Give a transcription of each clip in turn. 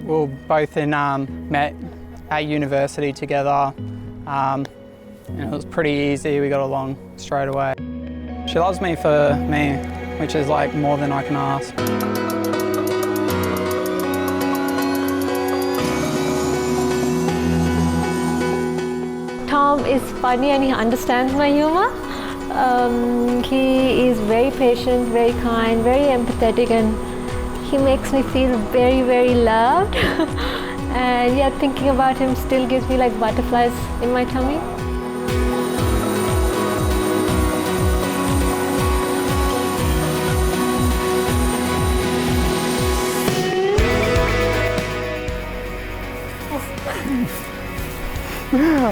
We were both met at university together. And it was pretty easy, we got along straight away. She loves me for me, which is like more than I can ask. Tom is funny and he understands my humor. He is very patient, very kind, very empathetic, and he makes me feel very, very loved. And yeah, thinking about him still gives me like butterflies in my tummy.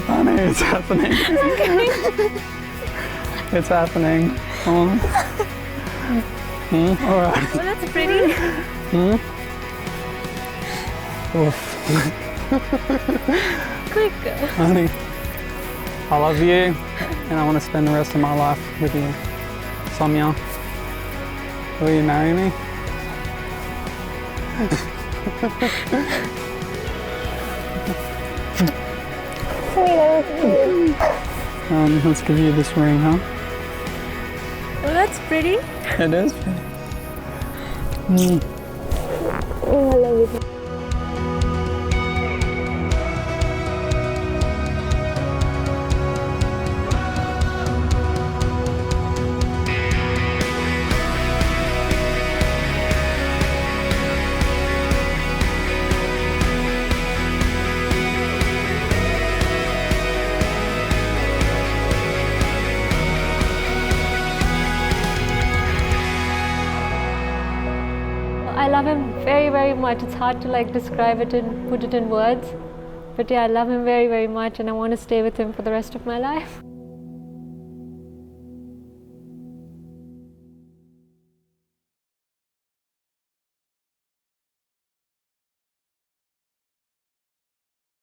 Honey, it's happening. It's happening. Come on. All right. Oh, that's pretty. Oof. Quick. Honey, I love you and I want to spend the rest of my life with you. Sowmya, will you marry me? Let's give you this ring, huh? Oh, that's pretty. It is pretty. Oh, I love it. I love him very, very much. It's hard to like describe it and put it in words. But yeah, I love him very, very much and I want to stay with him for the rest of my life.